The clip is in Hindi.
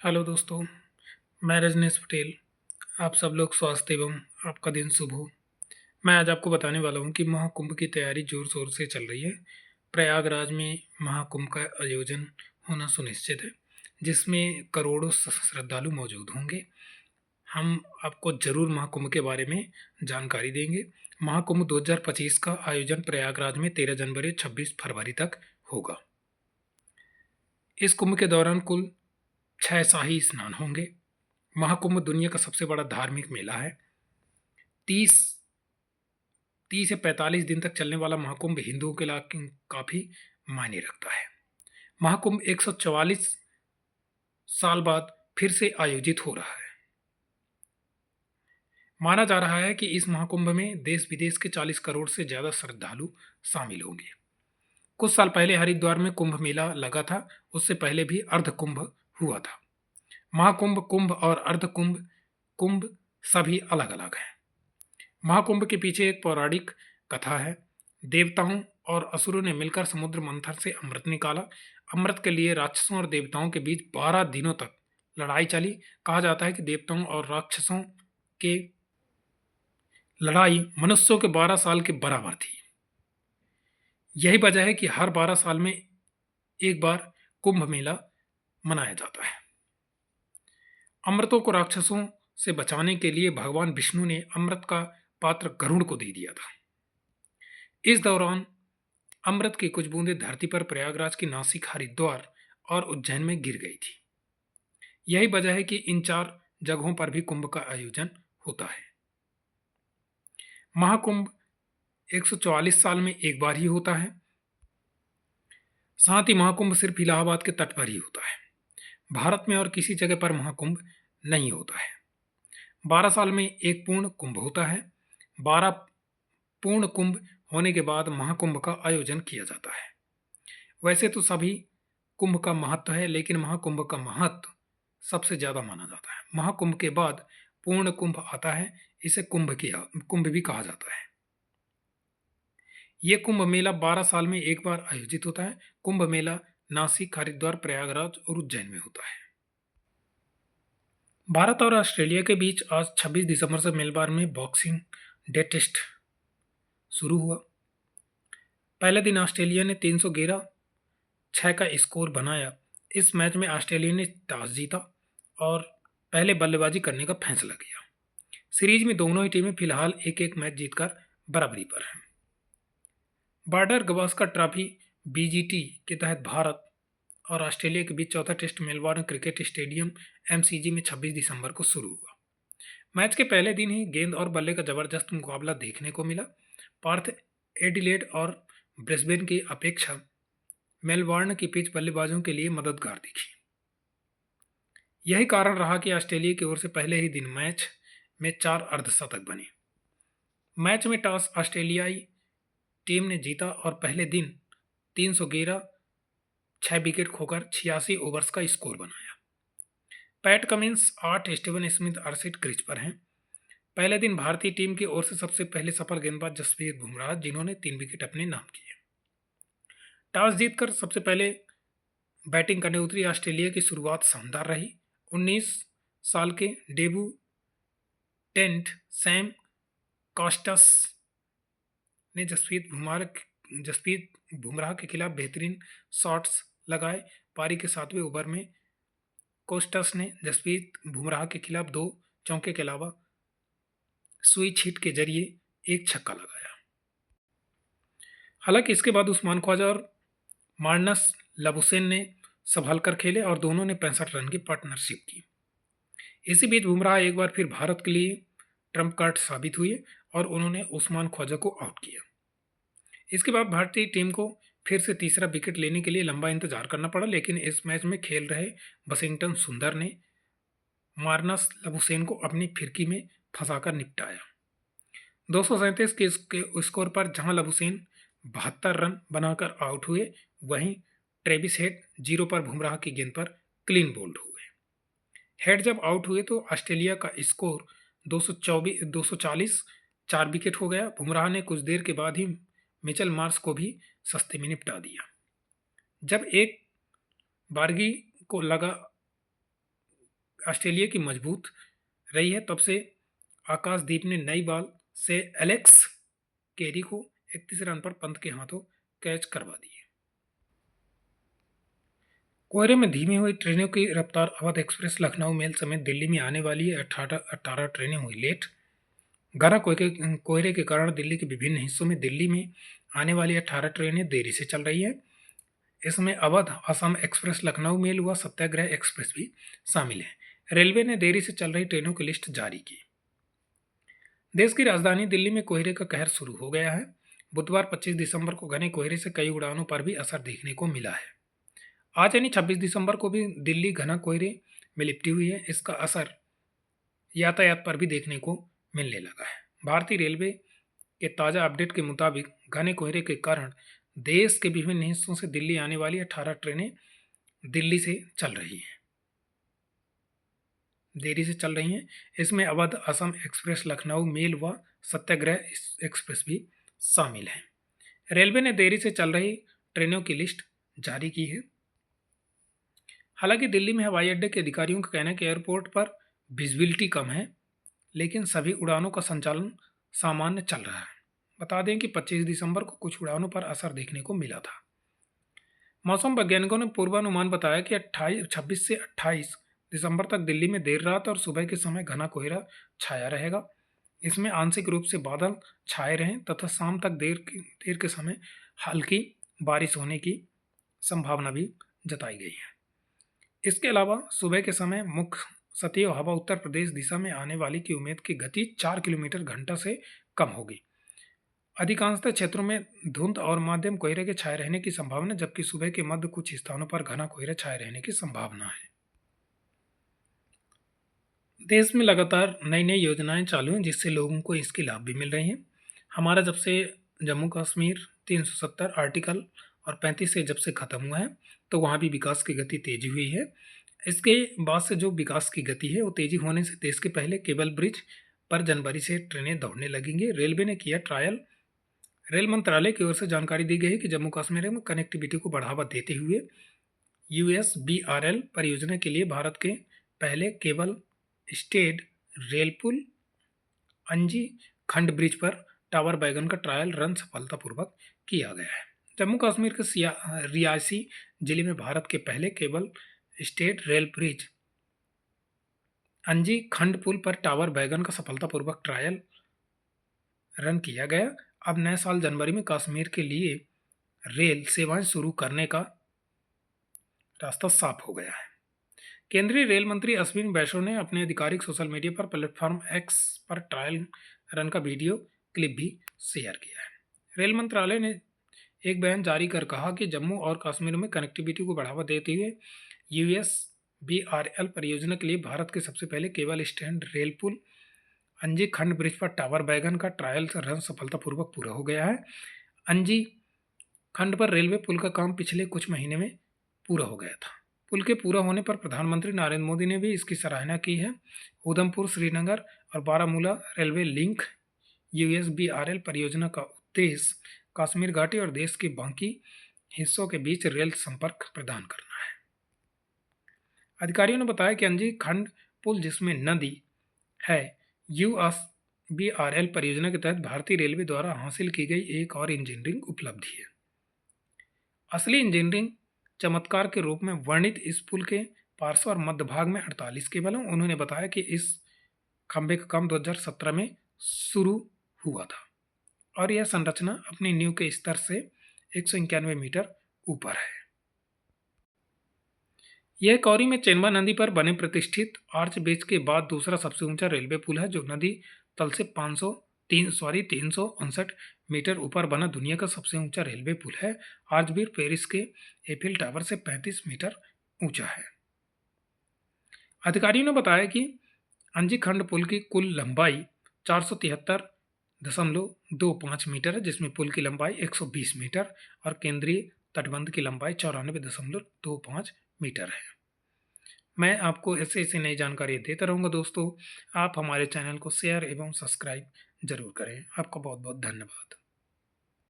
हेलो दोस्तों, मैं रजनीश पटेल। आप सब लोग स्वास्थ्य एवं आपका दिन शुभ हो। मैं आज आपको बताने वाला हूँ कि महाकुंभ की तैयारी ज़ोर शोर से चल रही है। प्रयागराज में महाकुंभ का आयोजन होना सुनिश्चित है, जिसमें करोड़ों श्रद्धालु मौजूद होंगे। हम आपको ज़रूर महाकुंभ के बारे में जानकारी देंगे। महाकुंभ 2025 का आयोजन प्रयागराज में 13 जनवरी 26 फरवरी तक होगा। इस कुंभ के दौरान कुल 6 शाही स्नान होंगे। महाकुंभ दुनिया का सबसे बड़ा धार्मिक मेला है। 30 30 से 45 दिन तक चलने वाला महाकुंभ हिंदुओं के लिए काफी मायने रखता है। महाकुंभ 144 साल बाद फिर से आयोजित हो रहा है। माना जा रहा है कि इस महाकुंभ में देश विदेश के 40 करोड़ से ज्यादा श्रद्धालु शामिल होंगे। कुछ साल पहले हरिद्वार में कुंभ मेला लगा था। उससे पहले भी अर्ध कुंभ हुआ था। महाकुंभ, कुंभ और अर्ध कुंभ कुंभ सभी अलग अलग हैं। महाकुंभ के पीछे एक पौराणिक कथा है। देवताओं और असुरों ने मिलकर समुद्र मंथन से अमृत निकाला। अमृत के लिए राक्षसों और देवताओं के बीच 12 दिनों तक लड़ाई चली। कहा जाता है कि देवताओं और राक्षसों के लड़ाई मनुष्यों के 12 साल के बराबर थी। यही वजह है कि हर 12 साल में एक बार कुंभ मेला मनाया जाता है। अमृतों को राक्षसों से बचाने के लिए भगवान विष्णु ने अमृत का पात्र गरुड़ को दे दिया था। इस दौरान अमृत की कुछ बूंदें धरती पर प्रयागराज की नासिक, हरिद्वार और उज्जैन में गिर गई थी। यही वजह है कि इन 4 जगहों पर भी कुंभ का आयोजन होता है। महाकुंभ 144 साल में एक बार ही होता है। साथ ही महाकुंभ सिर्फ इलाहाबाद के तट पर ही होता है। भारत में और किसी जगह पर महाकुंभ नहीं होता है। 12 साल में एक पूर्ण कुंभ होता है। 12 पूर्ण कुंभ होने के बाद महाकुंभ का आयोजन किया जाता है। वैसे तो सभी कुंभ का महत्व है, लेकिन महाकुंभ का महत्व सबसे ज्यादा माना जाता है। महाकुंभ के बाद पूर्ण कुंभ आता है। इसे कुंभ भी कहा जाता है। यह कुंभ मेला 12 साल में एक बार आयोजित होता है। कुंभ मेला नासिक, हरिद्वार, प्रयागराज और उज्जैन में होता है। भारत और ऑस्ट्रेलिया के बीच आज 26 दिसंबर से मेलबर्न में बॉक्सिंग डे टेस्ट शुरू हुआ। पहले दिन ऑस्ट्रेलिया ने 311 का स्कोर बनाया। इस मैच में ऑस्ट्रेलिया ने टॉस जीता और पहले बल्लेबाजी करने का फैसला किया। सीरीज में दोनों ही टीमें फिलहाल एक एक मैच जीतकर बराबरी पर हैं। बॉर्डर गवास्कर ट्रॉफी बीजीटी के तहत भारत और ऑस्ट्रेलिया के बीच चौथा test Melbourne cricket stadium MCG में 26 दिसंबर को शुरू हुआ। मैच के पहले दिन ही गेंद और बल्ले का जबरदस्त मुकाबला देखने को मिला। पार्थ एडिलेड और ब्रिस्बेन की अपेक्षा मेलबर्न की पिच बल्लेबाजों के लिए मददगार दिखी। यही कारण रहा कि ऑस्ट्रेलिया की ओर से पहले ही दिन मैच में 4 अर्धशतक बने। मैच में टॉस ऑस्ट्रेलियाई टीम ने जीता और पहले दिन 311 6 विकेट खोकर 86 ओवर्स का स्कोर बनाया। PAT Cummins 8, Steven Smith 68 crease पर हैं। पहले दिन भारतीय टीम की ओर से सबसे पहले सफल गेंदबाज जसप्रीत बुमराह, जिन्होंने 3 विकेट अपने नाम किए। टॉस जीतकर सबसे पहले बैटिंग करने उतरी ऑस्ट्रेलिया की शुरुआत शानदार रही। 19 साल के डेब्यूटेंट सैम कॉस्टस ने जसप्रीत बुमराह के खिलाफ बेहतरीन शॉट्स लगाए। पारी के 7वें ओवर में कोस्टस ने जसप्रीत बुमराह के खिलाफ 2 चौके के अलावा स्विच हिट के जरिए एक छक्का लगाया। हालांकि इसके बाद उस्मान ख्वाजा और मार्नस लबुशेन ने संभल कर खेले और दोनों ने 65 रन की पार्टनरशिप की। इसी बीच बुमराह एक बार फिर भारत के लिए ट्रम्प कार्ड साबित हुए और उन्होंने उस्मान ख्वाजा को आउट किया। इसके बाद भारतीय टीम को फिर से तीसरा विकेट लेने के लिए लंबा इंतजार करना पड़ा, लेकिन इस मैच में खेल रहे वशिंगटन सुंदर ने मार्नस लबुशेन को अपनी फिरकी में फंसाकर निपटाया। 237 के स्कोर पर जहां लबुशेन 72 रन बनाकर आउट हुए, वहीं ट्रेविस हेड 0 पर बुमराह की गेंद पर क्लीन बोल्ड हुए। हेड जब आउट हुए तो ऑस्ट्रेलिया का स्कोर 240 4 विकेट हो गया। बुमराह ने कुछ देर के बाद ही मिचेल मार्श को भी सस्ते में निपटा दिया। जब एक बारगी को लगा ऑस्ट्रेलिया की मजबूत रही है, तब से आकाशदीप ने नई बॉल से एलेक्स केरी को 31 रन पर पंत के हाथों कैच करवा दिए। कोहरे में धीमी हुई ट्रेनों की रफ्तार। अवध एक्सप्रेस, लखनऊ मेल समेत दिल्ली में आने वाली 18 ट्रेनें हुई लेट। घना कोहरे के कारण दिल्ली के विभिन्न हिस्सों में दिल्ली में आने वाली 18 ट्रेनें देरी से चल रही हैं। इसमें अवध असम एक्सप्रेस, लखनऊ मेल व सत्याग्रह एक्सप्रेस भी शामिल है। रेलवे ने देरी से चल रही ट्रेनों की लिस्ट जारी की। देश की राजधानी दिल्ली में कोहरे का कहर शुरू हो गया है। बुधवार 25 दिसंबर को घने कोहरे से कई उड़ानों पर भी असर देखने को मिला है। आज यानी 26 दिसंबर को भी दिल्ली घना कोहरे में लिपटी हुई है। इसका असर यातायात पर भी देखने को मिलने लगा है। भारतीय रेलवे के ताज़ा अपडेट के मुताबिक घने कोहरे के कारण देश के विभिन्न हिस्सों से दिल्ली आने वाली 18 ट्रेनें दिल्ली से चल रही हैं, देरी से चल रही हैं। इसमें अवध असम एक्सप्रेस, लखनऊ मेल व सत्याग्रह एक्सप्रेस भी शामिल हैं। रेलवे ने देरी से चल रही ट्रेनों की लिस्ट जारी की है। हालांकि दिल्ली में हवाई अड्डे के अधिकारियों का कहना है कि एयरपोर्ट पर विजिबिलिटी कम है, लेकिन सभी उड़ानों का संचालन सामान्य चल रहा है। बता दें कि 25 दिसंबर को कुछ उड़ानों पर असर देखने को मिला था। मौसम वैज्ञानिकों ने पूर्वानुमान बताया कि 26 से 28 दिसंबर तक दिल्ली में देर रात और सुबह के समय घना कोहरा छाया रहेगा। इसमें आंशिक रूप से बादल छाए रहें तथा शाम तक देर के समय हल्की बारिश होने की संभावना भी जताई गई है। इसके अलावा सुबह के समय मुख्य सतही हवा उत्तर प्रदेश दिशा में आने वाली की उम्मीद की गति 4 किलोमीटर घंटा से कम होगी। अधिकांशतः क्षेत्रों में धुंध और मध्यम कोहरे के छाए रहने की संभावना, जबकि सुबह के मध्य कुछ स्थानों पर घना कोहरा छाए रहने की संभावना है। देश में लगातार नई नई योजनाएं चालू हैं, जिससे लोगों को इसके लाभ भी मिल रहे हैं। हमारा जब से जम्मू कश्मीर 370 आर्टिकल और 35 से जब से ख़त्म हुआ है, तो वहाँ भी विकास की गति तेजी हुई है। इसके बाद से जो विकास की गति है वो तेजी होने से देश के पहले केबल ब्रिज पर जनवरी से ट्रेनें दौड़ने लगेंगी। रेलवे ने किया ट्रायल। रेल मंत्रालय की ओर से जानकारी दी गई है कि जम्मू कश्मीर में कनेक्टिविटी को बढ़ावा देते हुए USBRL परियोजना के लिए भारत के पहले केबल स्टेड रेल पुल अंजी खंड ब्रिज पर टावर बैगन का ट्रायल रन सफलतापूर्वक किया गया है। जम्मू कश्मीर के रियासी जिले में भारत के पहले केबल स्टेट रेल ब्रिज अंजी खंड पुल पर टावर बैगन का सफलतापूर्वक ट्रायल रन किया गया। अब नए साल जनवरी में कश्मीर के लिए रेल सेवाएं शुरू करने का रास्ता साफ हो गया है। केंद्रीय रेल मंत्री अश्विनी वैष्णव ने अपने आधिकारिक सोशल मीडिया पर प्लेटफॉर्म एक्स पर ट्रायल रन का वीडियो क्लिप भी शेयर किया है। रेल मंत्रालय ने एक बयान जारी कर कहा कि जम्मू और कश्मीर में कनेक्टिविटी को बढ़ावा देते हुए USBRL परियोजना के लिए भारत के सबसे पहले केबल स्टैंड रेल पुल अंजी खंड ब्रिज पर टावर बैगन का ट्रायल रन सफलतापूर्वक पूरा हो गया है। अंजी खंड पर रेलवे पुल का काम पिछले कुछ महीने में पूरा हो गया था। पुल के पूरा होने पर प्रधानमंत्री नरेंद्र मोदी ने भी इसकी सराहना की है। उधमपुर, श्रीनगर और बारामूला रेलवे लिंक USBRL परियोजना का उद्देश्य कश्मीर घाटी और देश के बाकी हिस्सों के बीच रेल संपर्क प्रदान करना है। अधिकारियों ने बताया कि अंजी खंड पुल, जिसमें नदी है, USBRL परियोजना के तहत भारतीय रेलवे द्वारा हासिल की गई एक और इंजीनियरिंग उपलब्धि है। असली इंजीनियरिंग चमत्कार के रूप में वर्णित इस पुल के पार्श्व और मध्य भाग में 48 केबल हैं। उन्होंने बताया कि इस खंभे का काम 2017 में शुरू हुआ था और यह संरचना अपनी नींव के स्तर से 191 मीटर ऊपर है। यह कौरी में चेनबा नदी पर बने प्रतिष्ठित आर्च ब्रिज के बाद दूसरा सबसे ऊंचा रेलवे पुल है, जो नदी तल से 359 मीटर ऊपर बना दुनिया का सबसे ऊंचा रेलवे पुल है। आर्च ब्रिज पेरिस के एफिल टावर से 35 मीटर ऊंचा है। अधिकारियों ने बताया कि अंजी खंड पुल की कुल लंबाई 473.25 मीटर है, जिसमें पुल की लंबाई 120 मीटर और केंद्रीय तटबंध की लंबाई 94.25 मीटर है। मैं आपको ऐसे नई जानकारी देता रहूँगा दोस्तों। आप हमारे चैनल को शेयर एवं सब्सक्राइब जरूर करें। आपका बहुत बहुत धन्यवाद।